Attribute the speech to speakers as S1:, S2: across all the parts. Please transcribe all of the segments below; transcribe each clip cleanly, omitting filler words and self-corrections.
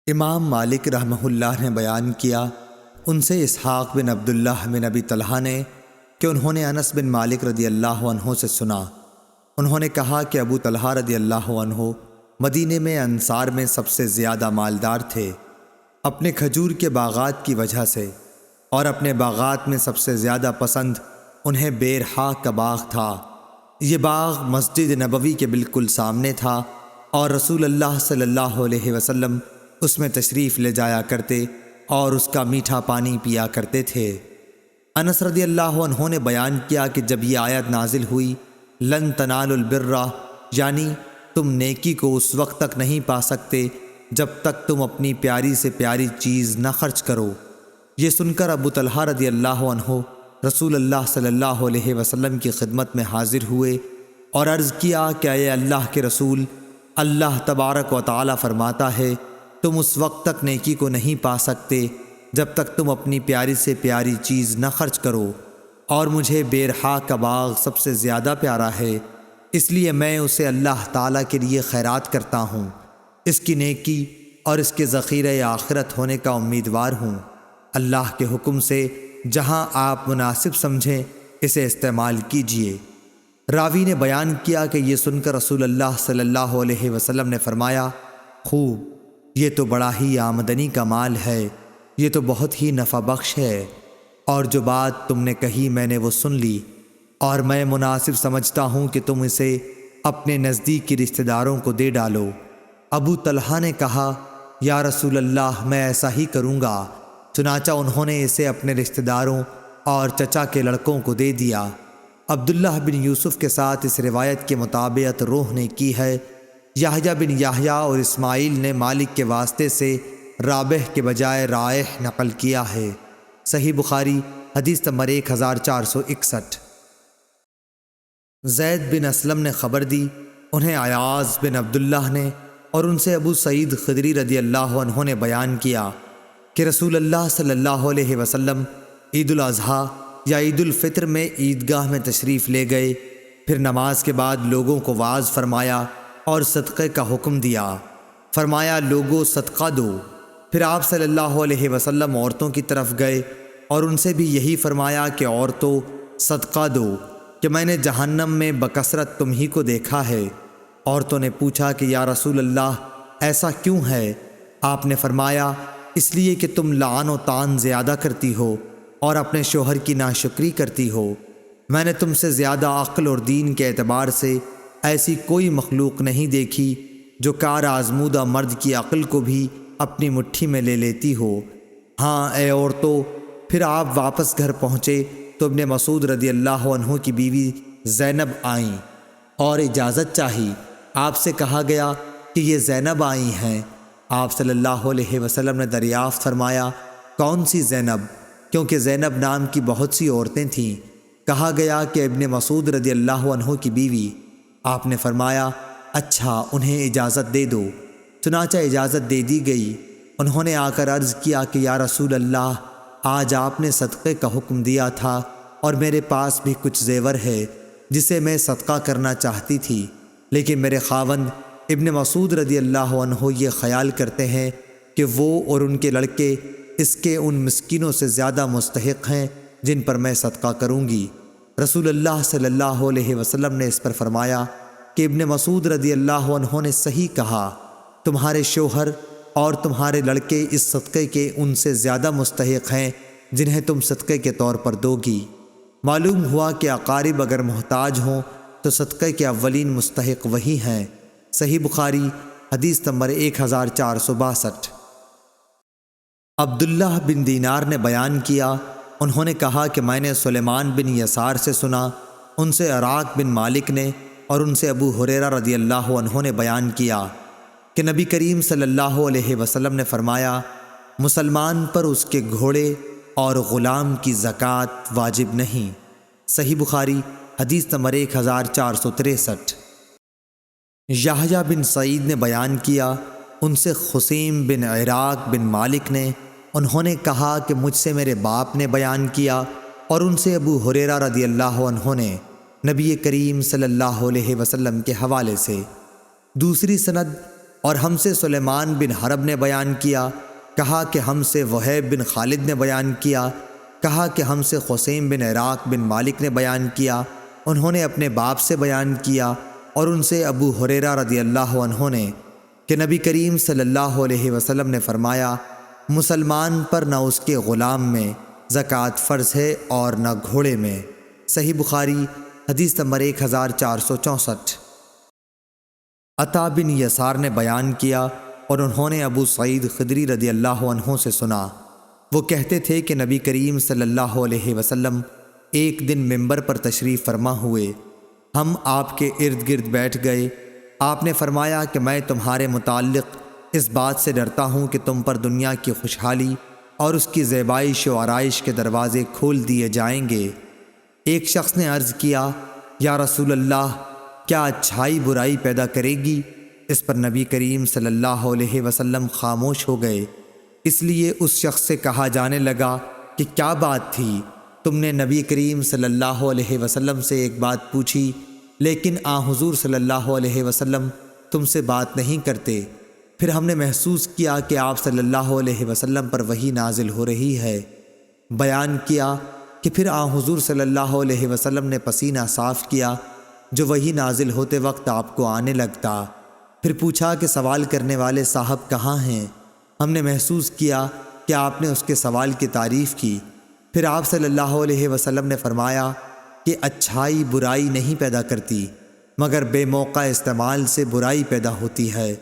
S1: امام مالک رحمہ اللہ نے بیان کیا ان سے اسحاق بن عبداللہ بن ابی طلحہ نے کہ انہوں نے انس بن مالک رضی اللہ عنہ سے سنا۔ انہوں نے کہا کہ ابو طلحہ رضی اللہ عنہ مدینے میں انصار میں سب سے زیادہ مالدار تھے اپنے کھجور کے باغات کی وجہ سے، اور اپنے باغات میں سب سے زیادہ پسند انہیں بیرحا کا باغ تھا۔ یہ باغ مسجد نبوی کے بالکل سامنے تھا اور رسول اللہ صلی اللہ علیہ وسلم اس میں تشریف لے جایا کرتے اور اس کا میٹھا پانی پیا کرتے تھے۔ انس رضی اللہ عنہ نے بیان کیا کہ جب یہ آیت نازل ہوئی لن تنالوا البر، یعنی تم نیکی کو اس وقت تک نہیں پا سکتے جب تک تم اپنی پیاری سے پیاری چیز نہ خرچ کرو، یہ سن کر ابو طلحہ رضی اللہ عنہ رسول اللہ صلی اللہ علیہ وسلم کی خدمت میں حاضر ہوئے اور عرض کیا کہ اے اللہ کے رسول، اللہ تبارک و تعالی فرماتا ہے تم اس وقت تک نیکی کو نہیں پا سکتے جب تک تم اپنی پیاری سے پیاری چیز نہ خرچ کرو، اور مجھے بیرحا کا باغ سب سے زیادہ پیارا ہے، اس لیے میں اسے اللہ تعالیٰ کے لیے خیرات کرتا ہوں، اس کی نیکی اور اس کے ذخیرہ آخرت ہونے کا امیدوار ہوں۔ اللہ کے حکم سے جہاں آپ مناسب سمجھیں اسے استعمال کیجیے۔ راوی نے بیان کیا کہ یہ سن کر رسول اللہ صلی اللہ علیہ وسلم نے فرمایا، خوب، یہ تو بڑا ہی آمدنی کا مال ہے، یہ تو بہت ہی نفع بخش ہے، اور جو بات تم نے کہی میں نے وہ سن لی، اور میں مناسب سمجھتا ہوں کہ تم اسے اپنے نزدیکی رشتہ داروں کو دے ڈالو۔ ابو طلحہ نے کہا، یا رسول اللہ میں ایسا ہی کروں گا، چنانچہ انہوں نے اسے اپنے رشتہ داروں اور چچا کے لڑکوں کو دے دیا۔ عبداللہ بن یوسف کے ساتھ اس روایت کے مطابقت روح نے کی ہے۔ یحییٰ بن یحییٰ اور اسماعیل نے مالک کے واسطے سے رابح کے بجائے رائح نقل کیا ہے۔ صحیح بخاری حدیث نمبر 1461۔ زید بن اسلم نے خبر دی، انہیں عیاض بن عبداللہ نے اور ان سے ابو سعید خدری رضی اللہ عنہ نے بیان کیا کہ رسول اللہ صلی اللہ علیہ وسلم عید الاضحیٰ یا عید الفطر میں عیدگاہ میں تشریف لے گئے، پھر نماز کے بعد لوگوں کو واعظ فرمایا اور صدقے کا حکم دیا، فرمایا لوگوں صدقہ دو۔ پھر آپ صلی اللہ علیہ وسلم عورتوں کی طرف گئے اور ان سے بھی یہی فرمایا کہ عورتوں صدقہ دو، کہ میں نے جہنم میں بکثرت تم ہی کو دیکھا ہے۔ عورتوں نے پوچھا کہ یا رسول اللہ ایسا کیوں ہے؟ آپ نے فرمایا اس لیے کہ تم لعن و طعن زیادہ کرتی ہو اور اپنے شوہر کی ناشکری کرتی ہو۔ میں نے تم سے زیادہ عقل اور دین کے اعتبار سے ایسی کوئی مخلوق نہیں دیکھی جو کار آزمودہ مرد کی عقل کو بھی اپنی مٹھی میں لے لیتی ہو۔ ہاں اے عورتوں، پھر آپ واپس گھر پہنچے تو ابن مسعود رضی اللہ عنہ کی بیوی زینب آئیں اور اجازت چاہی۔ آپ سے کہا گیا کہ یہ زینب آئی ہیں۔ آپ صلی اللہ علیہ وسلم نے دریافت فرمایا کون سی زینب؟ کیونکہ زینب نام کی بہت سی عورتیں تھیں۔ کہا گیا کہ ابن مسعود رضی اللہ عنہ کی بیوی۔ آپ نے فرمایا اچھا انہیں اجازت دے دو۔ چنانچہ اجازت دے دی گئی۔ انہوں نے آ کر عرض کیا کہ یا رسول اللہ آج آپ نے صدقے کا حکم دیا تھا اور میرے پاس بھی کچھ زیور ہے جسے میں صدقہ کرنا چاہتی تھی، لیکن میرے خاوند ابن مسعود رضی اللہ عنہ یہ خیال کرتے ہیں کہ وہ اور ان کے لڑکے اس کے ان مسکینوں سے زیادہ مستحق ہیں جن پر میں صدقہ کروں گی۔ رسول اللہ صلی اللہ علیہ وسلم نے اس پر فرمایا کہ ابن مسعود رضی اللہ عنہ نے صحیح کہا، تمہارے شوہر اور تمہارے لڑکے اس صدقے کے ان سے زیادہ مستحق ہیں جنہیں تم صدقے کے طور پر دو گی۔ معلوم ہوا کہ اقارب اگر محتاج ہوں تو صدقے کے اولین مستحق وہی ہیں۔ صحیح بخاری حدیث نمبر 1462۔ عبداللہ بن دینار نے بیان کیا، انہوں نے کہا کہ میں نے سلیمان بن یسار سے سنا، ان سے عراق بن مالک نے اور ان سے ابو ہریرہ رضی اللہ عنہ نے بیان کیا کہ نبی کریم صلی اللہ علیہ وسلم نے فرمایا مسلمان پر اس کے گھوڑے اور غلام کی زکوٰۃ واجب نہیں۔ صحیح بخاری حدیث نمبر 1463۔ یحییٰ بن سعید نے بیان کیا، ان سے خصیم بن عراق بن مالک نے، انہوں نے کہا کہ مجھ سے میرے باپ نے بیان کیا اور ان سے ابو ہریرہ رضی اللہ عنہ نے نبی کریم صلی اللہ علیہ وسلم کے حوالے سے۔ دوسری سند اور ہم سے سلیمان بن حرب نے بیان کیا، کہا کہ ہم سے وہیب بن خالد نے بیان کیا، کہا کہ ہم سے خثیم بن عراق بن مالک نے بیان کیا، انہوں نے اپنے باپ سے بیان کیا، اور ان سے ابو ہریرہ رضی اللہ عنہ نے کہ نبی کریم صلی اللہ علیہ وسلم نے فرمایا، مسلمان پر نہ اس کے غلام میں زکوٰۃ فرض ہے اور نہ گھوڑے میں۔ صحیح بخاری حدیث نمبر 1464۔ عطا بن یسار نے بیان کیا اور انہوں نے ابو سعید خدری رضی اللہ عنہ سے سنا، وہ کہتے تھے کہ نبی کریم صلی اللہ علیہ وسلم ایک دن ممبر پر تشریف فرما ہوئے، ہم آپ کے ارد گرد بیٹھ گئے، آپ نے فرمایا کہ میں تمہارے متعلق اس بات سے ڈرتا ہوں کہ تم پر دنیا کی خوشحالی اور اس کی زیبائش و آرائش کے دروازے کھول دیے جائیں گے۔ ایک شخص نے عرض کیا، یا رسول اللہ، کیا اچھائی برائی پیدا کرے گی؟ اس پر نبی کریم صلی اللہ علیہ وسلم خاموش ہو گئے۔ اس لیے اس شخص سے کہا جانے لگا کہ کیا بات تھی؟ تم نے نبی کریم صلی اللہ علیہ وسلم سے ایک بات پوچھی، لیکن حضور صلی اللہ علیہ وسلم تم سے بات نہیں کرتے۔ پھر ہم نے محسوس کیا کہ آپ صلی اللہ علیہ وسلم پر وحی نازل ہو رہی ہے۔ بیان کیا کہ پھر حضور صلی اللہ علیہ وسلم نے پسینہ صاف کیا جو وحی نازل ہوتے وقت آپ کو آنے لگتا۔ پھر پوچھا کہ سوال کرنے والے صاحب کہاں ہیں؟ ہم نے محسوس کیا کہ آپ نے اس کے سوال کی تعریف کی۔ پھر آپ صلی اللہ علیہ وسلم نے فرمایا کہ اچھائی برائی نہیں پیدا کرتی، مگر بے موقع استعمال سے برائی پیدا ہوتی ہے،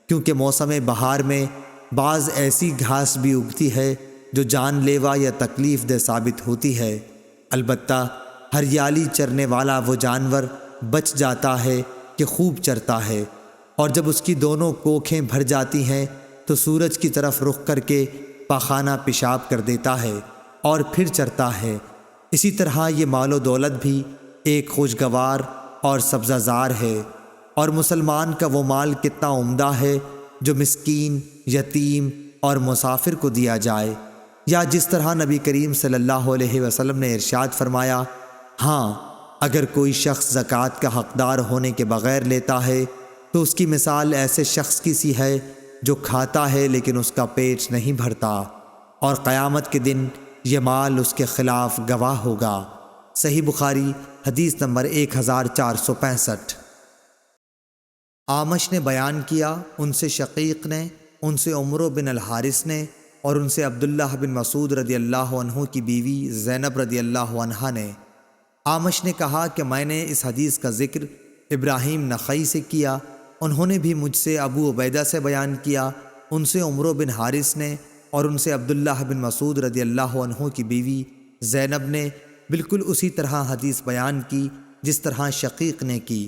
S1: کیونکہ موسم بہار میں بعض ایسی گھاس بھی اگتی ہے جو جان لیوا یا تکلیف دہ ثابت ہوتی ہے، البتہ ہریالی چرنے والا وہ جانور بچ جاتا ہے کہ خوب چرتا ہے، اور جب اس کی دونوں کوکھیں بھر جاتی ہیں تو سورج کی طرف رخ کر کے پاخانہ پیشاب کر دیتا ہے اور پھر چرتا ہے۔ اسی طرح یہ مال و دولت بھی ایک خوشگوار اور سبزہ زار ہے، اور مسلمان کا وہ مال کتنا عمدہ ہے جو مسکین، یتیم اور مسافر کو دیا جائے، یا جس طرح نبی کریم صلی اللہ علیہ وسلم نے ارشاد فرمایا، ہاں اگر کوئی شخص زکوٰۃ کا حقدار ہونے کے بغیر لیتا ہے تو اس کی مثال ایسے شخص کی سی ہے جو کھاتا ہے لیکن اس کا پیٹ نہیں بھرتا، اور قیامت کے دن یہ مال اس کے خلاف گواہ ہوگا۔ صحیح بخاری حدیث نمبر 1465۔ اعمش نے بیان کیا، ان سے شقیق نے، ان سے عمرو بن الحارث نے، اور ان سے عبداللہ بن مسعود رضی اللہ عنہ کی بیوی زینب رضی اللہ عنہا نے۔ اعمش نے کہا کہ میں نے اس حدیث کا ذکر ابراہیم نخعی سے کیا، انہوں نے بھی مجھ سے ابو عبیدہ سے بیان کیا، ان سے عمرو بن حارث نے، اور ان سے عبداللہ بن مسعود رضی اللہ عنہ کی بیوی زینب نے بالکل اسی طرح حدیث بیان کی جس طرح شقیق نے کی،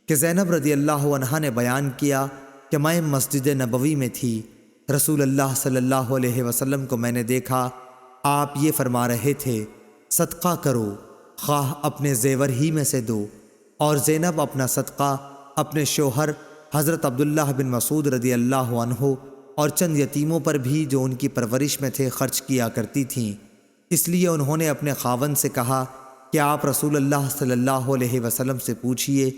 S1: کہ زینب رضی اللہ عنہا نے بیان کیا کہ میں مسجد نبوی میں تھی، رسول اللہ صلی اللہ علیہ وسلم کو میں نے دیکھا، آپ یہ فرما رہے تھے، صدقہ کرو، خواہ اپنے زیور ہی میں سے دو، اور زینب اپنا صدقہ اپنے شوہر حضرت عبداللہ بن مسعود رضی اللہ عنہ اور چند یتیموں پر بھی جو ان کی پرورش میں تھے خرچ کیا کرتی تھیں، اس لیے انہوں نے اپنے خاوند سے کہا کہ آپ رسول اللہ صلی اللہ علیہ وسلم سے پوچھئے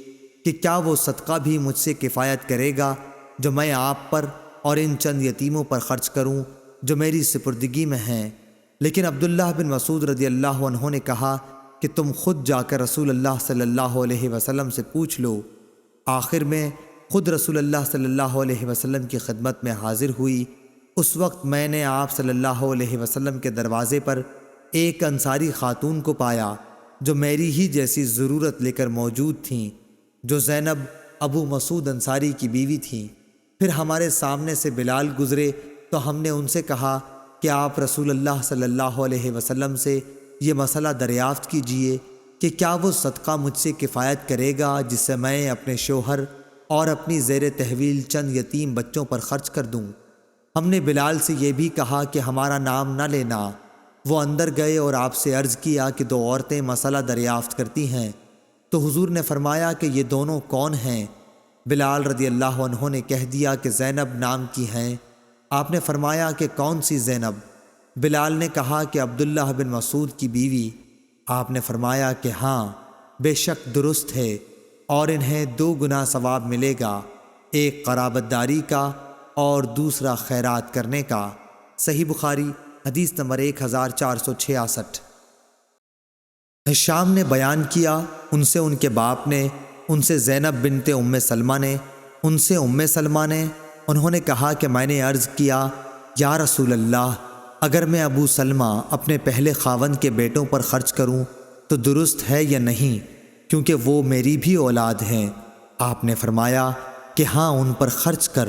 S1: کہ کیا وہ صدقہ بھی مجھ سے کفایت کرے گا جو میں آپ پر اور ان چند یتیموں پر خرچ کروں جو میری سپردگی میں ہیں۔ لیکن عبداللہ بن مسعود رضی اللہ عنہ نے کہا کہ تم خود جا کر رسول اللہ صلی اللہ علیہ وسلم سے پوچھ لو۔ آخر میں خود رسول اللہ صلی اللہ علیہ وسلم کی خدمت میں حاضر ہوئی۔ اس وقت میں نے آپ صلی اللہ علیہ وسلم کے دروازے پر ایک انصاری خاتون کو پایا جو میری ہی جیسی ضرورت لے کر موجود تھیں، جو زینب ابو مسعود انصاری کی بیوی تھیں۔ پھر ہمارے سامنے سے بلال گزرے تو ہم نے ان سے کہا کہ آپ رسول اللہ صلی اللہ علیہ وسلم سے یہ مسئلہ دریافت کیجئے کہ کیا وہ صدقہ مجھ سے کفایت کرے گا جس سے میں اپنے شوہر اور اپنی زیر تحویل چند یتیم بچوں پر خرچ کر دوں۔ ہم نے بلال سے یہ بھی کہا کہ ہمارا نام نہ لینا۔ وہ اندر گئے اور آپ سے عرض کیا کہ دو عورتیں مسئلہ دریافت کرتی ہیں، تو حضور نے فرمایا کہ یہ دونوں کون ہیں؟ بلال رضی اللہ عنہ نے کہہ دیا کہ زینب نام کی ہیں۔ آپ نے فرمایا کہ کون سی زینب؟ بلال نے کہا کہ عبداللہ بن مسعود کی بیوی۔ آپ نے فرمایا کہ ہاں، بے شک درست ہے، اور انہیں 2 گنا ثواب ملے گا۔ ایک قرابت داری کا اور دوسرا خیرات کرنے کا۔ صحیح بخاری حدیث نمبر 1466۔ ہشام نے بیان کیا، ان سے ان کے باپ نے، ان سے زینب بنت ام سلمہ نے، ان سے ام سلمہ نے، انہوں نے کہا کہ میں نے عرض کیا، یا رسول اللہ، اگر میں ابو سلمہ اپنے پہلے خاوند کے بیٹوں پر خرچ کروں تو درست ہے یا نہیں، کیونکہ وہ میری بھی اولاد ہیں۔ آپ نے فرمایا کہ ہاں، ان پر خرچ کر،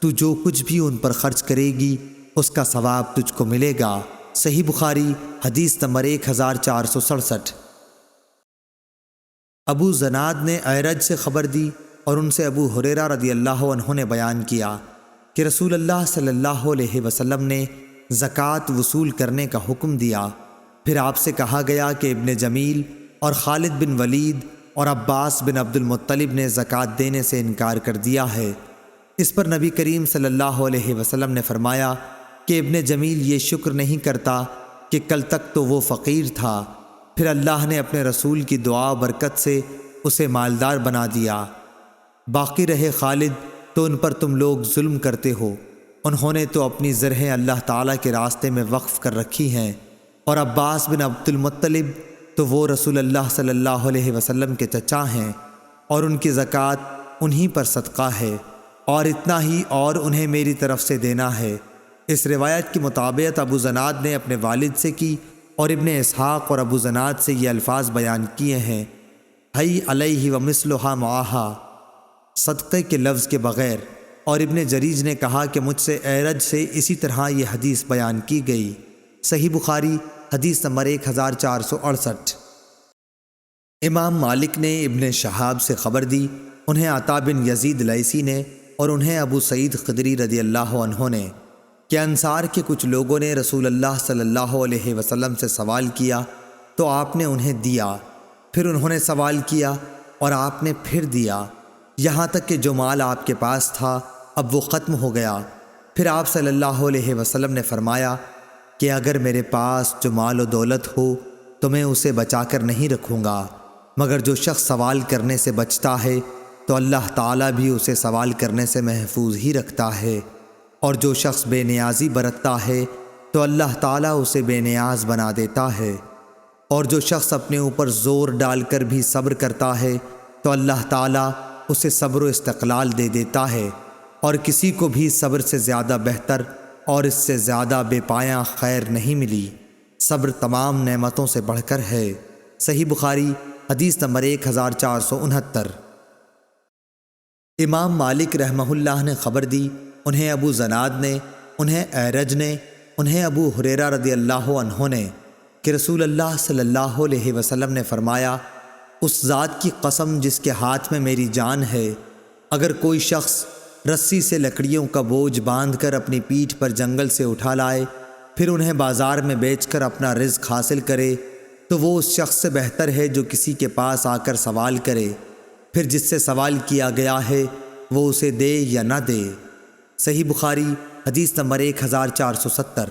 S1: تو جو کچھ بھی ان پر خرچ کرے گی اس کا ثواب تجھ کو ملے گا۔ صحیح بخاری حدیث نمبر 1467۔ ابو زناد نے اعرج سے خبر دی اور ان سے ابو ہریرہ رضی اللہ عنہ نے بیان کیا کہ رسول اللہ صلی اللہ علیہ وسلم نے زکوٰۃ وصول کرنے کا حکم دیا۔ پھر آپ سے کہا گیا کہ ابن جمیل اور خالد بن ولید اور عباس بن عبد المطلب نے زکوٰۃ دینے سے انکار کر دیا ہے۔ اس پر نبی کریم صلی اللہ علیہ وسلم نے فرمایا کہ ابن جمیل یہ شکر نہیں کرتا کہ کل تک تو وہ فقیر تھا، پھر اللہ نے اپنے رسول کی دعا برکت سے اسے مالدار بنا دیا۔ باقی رہے خالد تو ان پر تم لوگ ظلم کرتے ہو، انہوں نے تو اپنی زرہیں اللہ تعالیٰ کے راستے میں وقف کر رکھی ہیں، اور عباس بن عبد المطلب تو وہ رسول اللہ صلی اللہ علیہ وسلم کے چچا ہیں، اور ان کی زکوٰۃ انہی پر صدقہ ہے، اور اتنا ہی اور انہیں میری طرف سے دینا ہے۔ اس روایت کی مطابقت ابو زناد نے اپنے والد سے کی، اور ابن اسحاق اور ابو زناد سے یہ الفاظ بیان کیے ہیں، حی علیہ ومثلھا معہا، صدقے کے لفظ کے بغیر۔ اور ابن جریج نے کہا کہ مجھ سے اعرج سے اسی طرح یہ حدیث بیان کی گئی۔ صحیح بخاری حدیث نمبر 1468۔ امام مالک نے ابن شہاب سے خبر دی، انہیں عطا بن یزید لیثی نے، اور انہیں ابو سعید خدری رضی اللہ عنہ نے، کہ انصار کے کچھ لوگوں نے رسول اللہ صلی اللہ علیہ وسلم سے سوال کیا تو آپ نے انہیں دیا، پھر انہوں نے سوال کیا اور آپ نے پھر دیا، یہاں تک کہ جو مال آپ کے پاس تھا اب وہ ختم ہو گیا۔ پھر آپ صلی اللہ علیہ وسلم نے فرمایا کہ اگر میرے پاس جو مال و دولت ہو تو میں اسے بچا کر نہیں رکھوں گا، مگر جو شخص سوال کرنے سے بچتا ہے تو اللہ تعالیٰ بھی اسے سوال کرنے سے محفوظ ہی رکھتا ہے، اور جو شخص بے نیازی برتتا ہے تو اللہ تعالیٰ اسے بے نیاز بنا دیتا ہے، اور جو شخص اپنے اوپر زور ڈال کر بھی صبر کرتا ہے تو اللہ تعالیٰ اسے صبر و استقلال دے دیتا ہے، اور کسی کو بھی صبر سے زیادہ بہتر اور اس سے زیادہ بے پایاں خیر نہیں ملی۔ صبر تمام نعمتوں سے بڑھ کر ہے۔ صحیح بخاری حدیث نمبر 1469۔ امام مالک رحمہ اللہ نے خبر دی، انہیں ابو زناد نے، انہیں اعرج نے، انہیں ابو ہریرہ رضی اللہ عنہ نے، کہ رسول اللہ صلی اللہ علیہ وسلم نے فرمایا، اس ذات کی قسم جس کے ہاتھ میں میری جان ہے، اگر کوئی شخص رسی سے لکڑیوں کا بوجھ باندھ کر اپنی پیٹھ پر جنگل سے اٹھا لائے، پھر انہیں بازار میں بیچ کر اپنا رزق حاصل کرے، تو وہ اس شخص سے بہتر ہے جو کسی کے پاس آ کر سوال کرے، پھر جس سے سوال کیا گیا ہے وہ اسے دے یا نہ دے۔ صحیح بخاری حدیث نمبر 1470۔